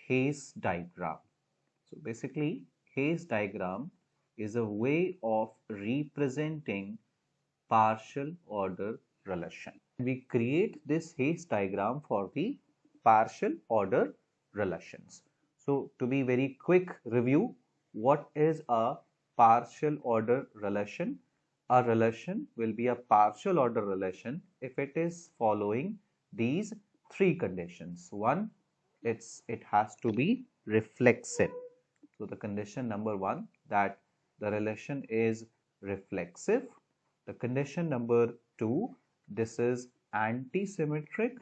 Hasse diagram. So basically, Hasse diagram is a way of representing partial order relation. We create this Hasse diagram for the partial order relations. So to be very quick review, what is a partial order relation? A relation will be a partial order relation if it is following these three conditions. One, it has to be reflexive. So the condition number one, that the relation is reflexive. The condition number two, this is anti-symmetric.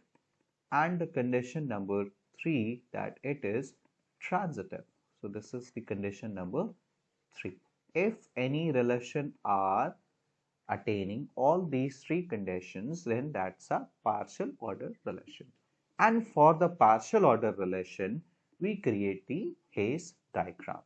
And the condition number three, that it is transitive. So this is the condition number three. If any relation R attaining all these three conditions, then that's a partial order relation. And for the partial order relation, we create the Hasse diagram.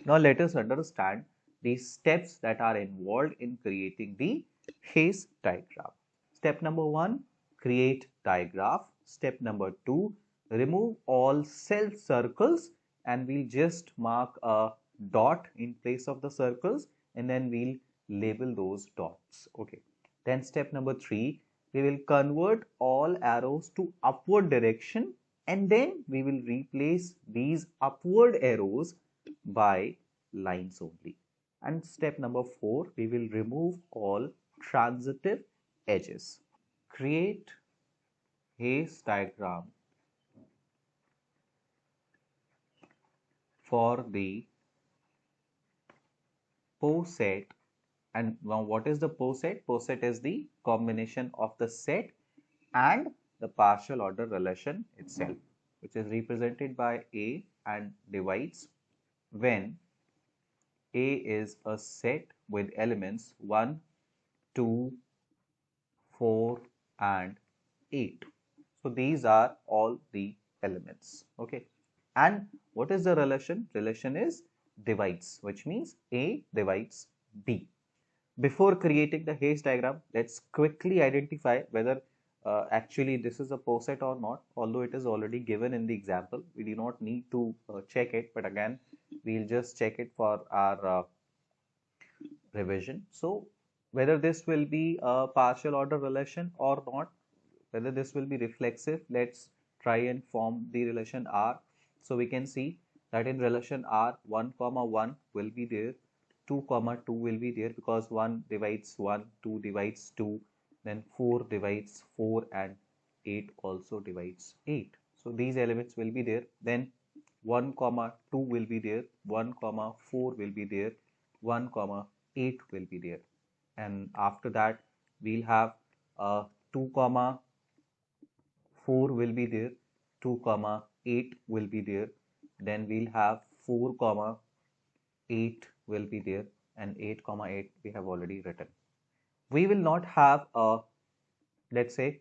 Now let us understand the steps that are involved in creating the Hasse diagram. Step number one, create digraph. Step number two, remove all self circles, and we'll just mark a dot in place of the circles, and then we'll label those dots. Okay. Then step number three, we will convert all arrows to upward direction, and then we will replace these upward arrows by lines only. And step number four, we will remove all transitive edges. Create Hasse diagram for the poset. And now what is the poset? Poset is the combination of the set and the partial order relation itself, which is represented by A and divides when A is a set with elements 1, 2, 4 and 8. So these are all the elements. Okay. And what is the relation? Relation is divides, which means A divides B. Before creating the Hasse diagram, let's quickly identify whether actually this is a poset or not. Although it is already given in the example, we do not need to check it, but again we'll just check it for our revision. So whether this will be a partial order relation or not, whether this will be reflexive, let's try and form the relation R. So we can see that in relation R, 1 comma 1 will be there, 2 comma 2 will be there, because 1 divides 1, 2 divides 2, then 4 divides 4 and 8 also divides 8. So these elements will be there. Then 1 comma 2 will be there, 1 comma 4 will be there, 1 comma 8 will be there. And after that we'll have 2 comma 4 will be there, 2 comma 8 will be there, then we'll have 4 comma 8 will be there, and 8 comma 8 we have already written. We will not have let's say,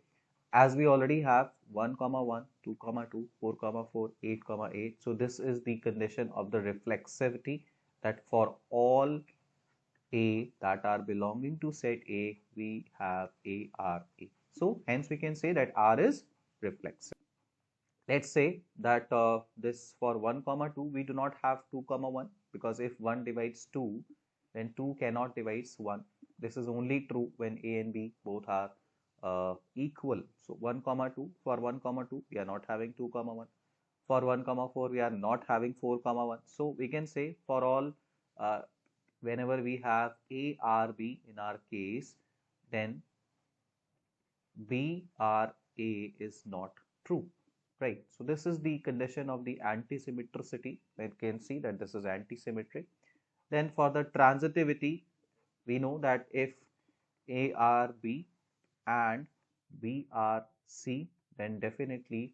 as we already have 1 comma 1, 2 comma 2, 4 comma 4, 8 comma 8. So this is the condition of the reflexivity, that for all A that are belonging to set A, we have A R A. So hence we can say that R is reflexive. Let's say that this for 1 comma 2 we do not have 2 comma 1, because if 1 divides 2, then 2 cannot divide 1. This is only true when A and B both are equal. So 1 comma 2, for 1 comma 2 we are not having 2 comma 1. For 1 comma 4 we are not having 4 comma 1. So we can say for all whenever we have A R B in our case, then B R A is not true. Right. So this is the condition of the anti-symmetricity. We can see that this is anti-symmetric. Then for the transitivity, we know that if A R B and B R C, then definitely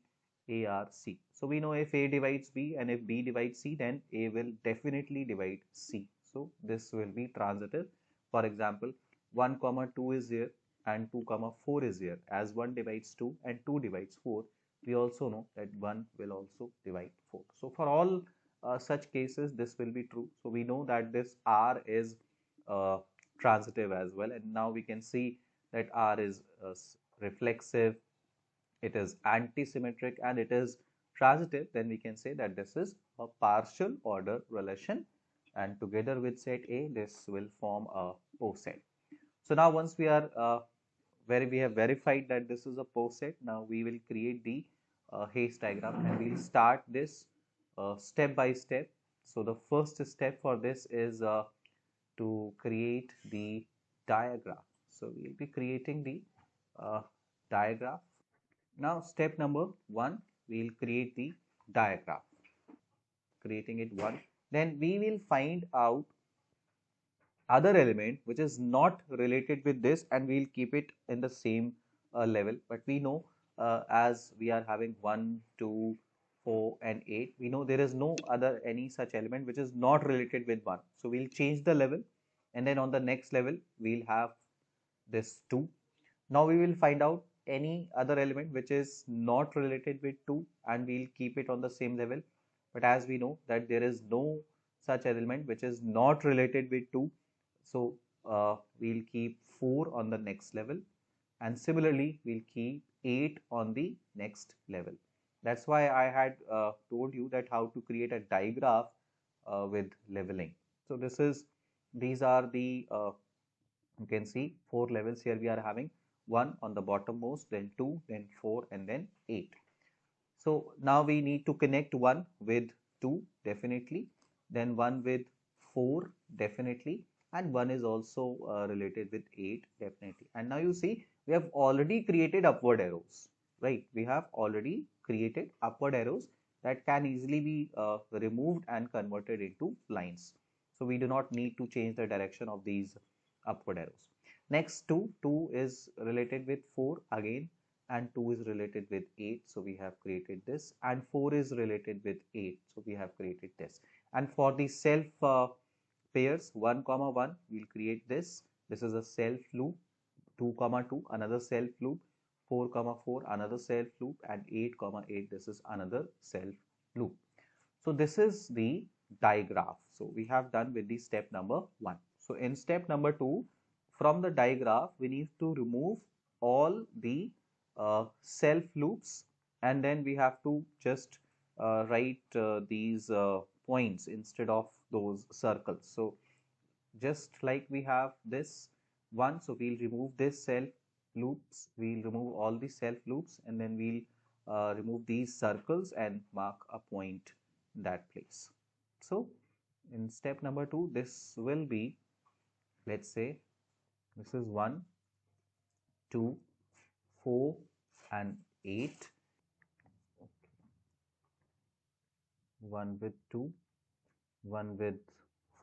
A R C. So we know if A divides B and if B divides C, then A will definitely divide C. So this will be transitive. For example, 1 comma 2 is here and 2 comma 4 is here. As 1 divides 2 and 2 divides 4, we also know that 1 will also divide 4. So for all such cases, this will be true. So we know that this R is transitive as well. And now we can see that R is reflexive, it is anti-symmetric, and it is transitive, then we can say that this is a partial order relation, and together with set A, this will form a poset. So now once we are where we have verified that this is a poset, now we will create the haze diagram, and we'll start this step by step. So the first step for this is to create the diagram. So we'll be creating the uh, diagram. Now step number one, we'll create the diagram, creating it one. Then we will find out other element which is not related with this, and we'll keep it in the same level. But we know as we are having 1, 2, 4 and 8, we know there is no other any such element which is not related with 1. So we'll change the level, and then on the next level we'll have this 2. Now we will find out any other element which is not related with 2, and we'll keep it on the same level. But as we know that there is no such element which is not related with 2, so we'll keep 4 on the next level, and similarly we'll keep 8 on the next level. That's why I had told you that how to create a digraph with leveling. So these are the you can see 4 levels here. We are having 1 on the bottommost, then 2, then 4 and then 8. So now we need to connect 1 with 2 definitely, then 1 with 4 definitely, and 1 is also related with 8 definitely. And now you see we have already created upward arrows, right? We have already created upward arrows that can easily be removed and converted into lines. So we do not need to change the direction of these upward arrows. Next 2 is related with 4 again, and 2 is related with 8, so we have created this, and 4 is related with 8, so we have created this. And for the self pairs 1 comma 1, we'll create this. This is a self loop. 2 comma 2, another self loop. 4 comma 4, another self loop, and 8 comma 8, this is another self loop. So this is the digraph. So we have done with the step number 1. So in step number 2, from the digraph we need to remove all the self loops, and then we have to just write these points instead of those circles. So just like we have this one, so we'll remove this self loops, we'll remove all the self loops, and then we'll remove these circles and mark a point in that place. So in step number 2, this will be, let's say this is 1, 2, 4 and 8. 1 with 2, 1 with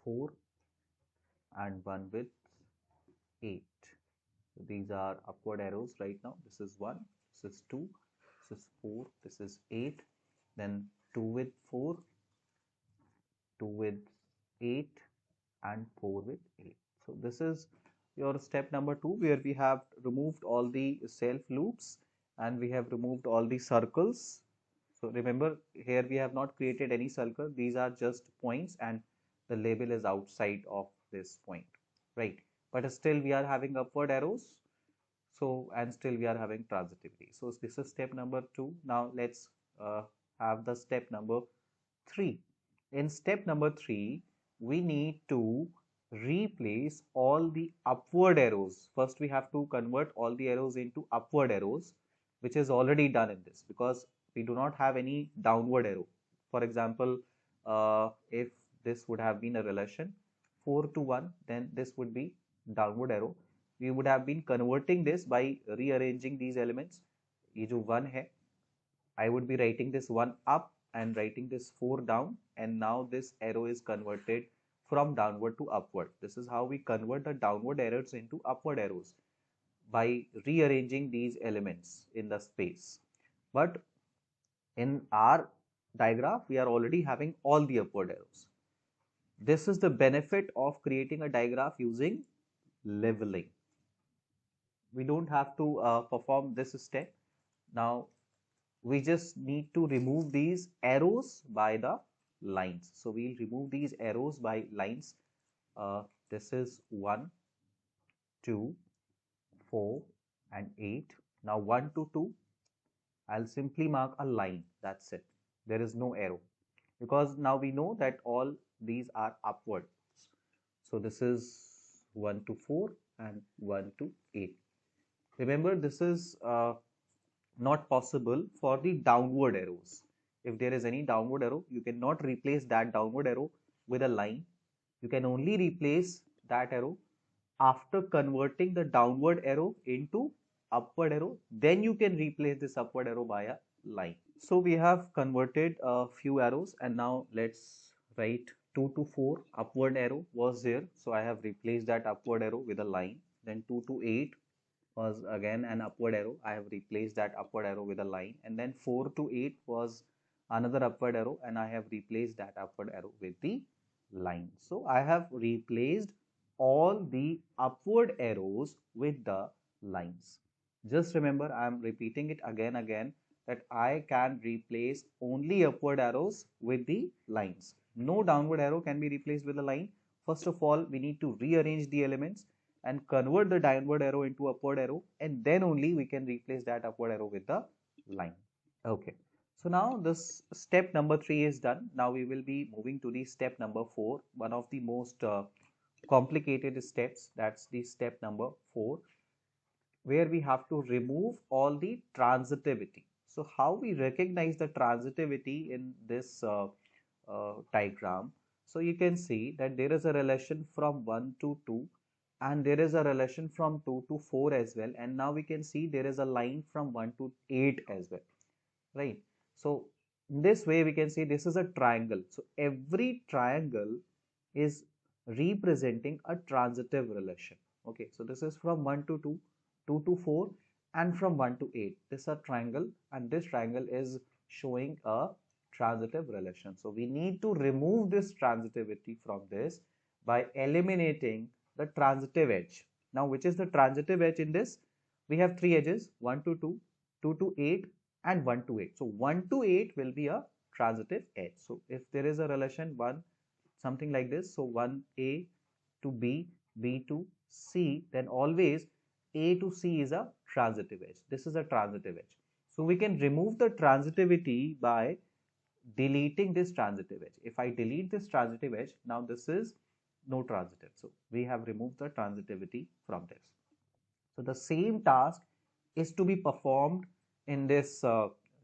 4 and 1 with 8. So these are upward arrows right now. This is 1, this is 2, this is 4, this is 8, then 2 with 4, 2 with 8 and 4 with 8. So this is your step number 2, where we have removed all the self loops and we have removed all the circles. So remember, here we have not created any circle, these are just points and the label is outside of this point, right? But still we are having upward arrows, so and still we are having transitivity. So this is step number 2. Now let's have the step number 3. In step number 3, we need to replace all the upward arrows. First we have to convert all the arrows into upward arrows, which is already done in this, because we do not have any downward arrow. For example, if this would have been a relation 4 to 1, then this would be downward arrow. We would have been converting this by rearranging these elements. ये जो 1 है, I would be writing this 1 up and writing this 4 down, and now this arrow is converted from downward to upward. This is how we convert the downward arrows into upward arrows, by rearranging these elements in the space. But in our digraph, we are already having all the upward arrows. This is the benefit of creating a digraph using leveling. We don't have to perform this step. Now we just need to remove these arrows by the lines. So we'll remove these arrows by lines. This is 1, 2, 4 and 8. Now 1 to 2, I'll simply mark a line, that's it. There is no arrow because now we know that all these are upwards. So this is 1 to 4 and 1 to 8. Remember, this is not possible for the downward arrows. If there is any downward arrow, you cannot replace that downward arrow with a line. You can only replace that arrow after converting the downward arrow into upward arrow. Then you can replace this upward arrow by a line. So we have converted a few arrows, and now let's write 2 to 4 upward arrow was there. So I have replaced that upward arrow with a line. Then 2 to 8 was again an upward arrow. I have replaced that upward arrow with a line, and then 4 to 8 was another upward arrow, and I have replaced that upward arrow with the line. So I have replaced all the upward arrows with the lines. Just remember, I am repeating it again that I can replace only upward arrows with the lines. No downward arrow can be replaced with a line. First of all, we need to rearrange the elements and convert the downward arrow into upward arrow, and then only we can replace that upward arrow with the line. Okay, so now this step number 3 is done. Now we will be moving to the step number 4, one of the most complicated steps. That's the step number 4, where we have to remove all the transitivity. So how we recognize the transitivity in this diagram? So you can see that there is a relation from 1 to 2, and there is a relation from 2 to 4 as well, and now we can see there is a line from 1 to 8 as well, right? So in this way we can see this is a triangle. So every triangle is representing a transitive relation. Okay, so this is from 1 to 2, 2 to 4, and from 1 to 8. This is a triangle, and this triangle is showing a transitive relation. So we need to remove this transitivity from this by eliminating the transitive edge. Now, which is the transitive edge in this? We have three edges, 1 to 2, 2 to 8, and 1 to 8. So 1 to 8 will be a transitive edge. So if there is a relation 1, something like this, so 1a to b, b to c, then always a to c is a transitive edge. This is a transitive edge. So we can remove the transitivity by deleting this transitive edge. If I delete this transitive edge, now this is no transitive. So we have removed the transitivity from this. So the same task is to be performed in this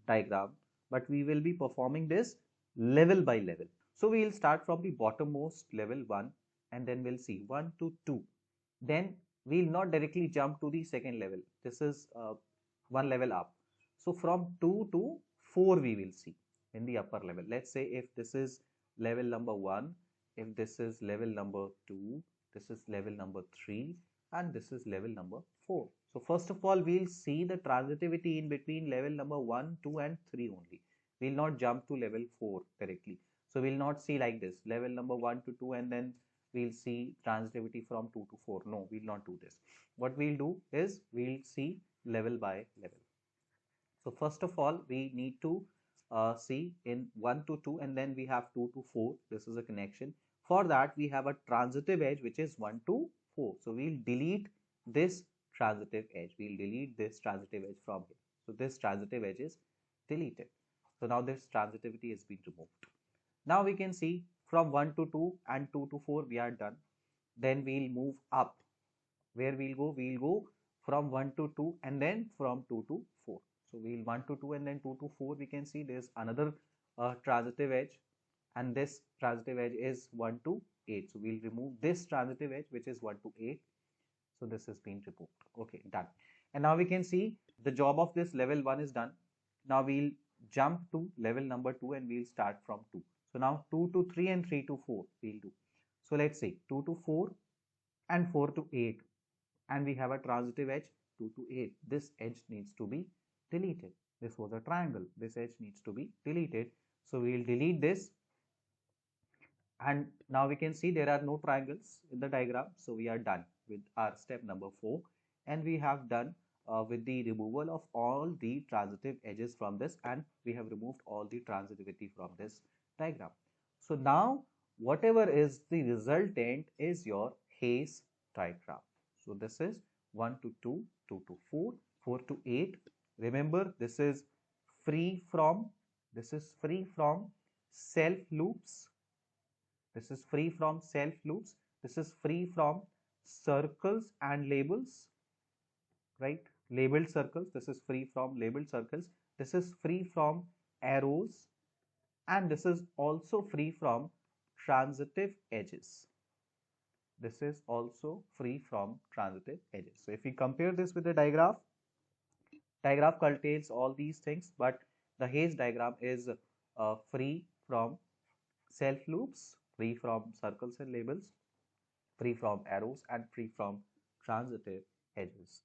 diagram, but we will be performing this level by level. So we will start from the bottommost level 1, and then we'll see 1 to 2. Then we will not directly jump to the second level. This is one level up. So from 2 to 4 we will see in the upper level. Let's say if this is level number 1, if this is level number 2, this is level number 3, and this is level number 4. So first of all, we'll see the transitivity in between level number 1, 2, and 3 only. We'll not jump to level 4 directly. So we'll not see like this, level number 1 to 2, and then we'll see transitivity from 2 to 4. No, we'll not do this. What we'll do is we'll see level by level. So first of all, we need to see in 1 to 2, and then we have 2 to 4. This is a connection. For that, we have a transitive edge which is 1 to 4. So we'll delete this transitive edge. We'll delete this transitive edge from here. So this transitive edge is deleted. So now this transitivity has been removed. Now we can see from 1 to 2 and 2 to 4 we are done. Then we'll move up. Where we'll go? We'll go from 1 to 2 and then from 2 to 4. So we'll 1 to 2 and then 2 to 4. We can see there's another transitive edge, and this transitive edge is 1 to 8. So we'll remove this transitive edge which is 1 to 8. So this has been removed. Okay, done. And now we can see the job of this level 1 is done. Now we'll jump to level number 2 and we'll start from 2. So now 2 to 3 and 3 to 4 we'll do. So let's see 2 to 4 and 4 to 8, and we have a transitive edge 2 to 8. This edge needs to be deleted. This was a triangle. This edge needs to be deleted. So we will delete this, and now we can see there are no triangles in the diagram. So we are done with our step number 4, and we have done with the removal of all the transitive edges from this, and we have removed all the transitivity from this diagram. So now whatever is the resultant is your Hasse diagram. So this is 1 to 2, 2 to 4, 4 to 8. Remember, this is free from This is free from self loops. This is free from self loops. This is free from circles and labels, right? Labeled circles. This is free from labeled circles. This is free from arrows, and this is also free from transitive edges. This is also free from transitive edges. So if we compare this with the digraph contains all these things, but the haze diagram is free from self loops, free from circles and labels, free from arrows, and free from transitive edges.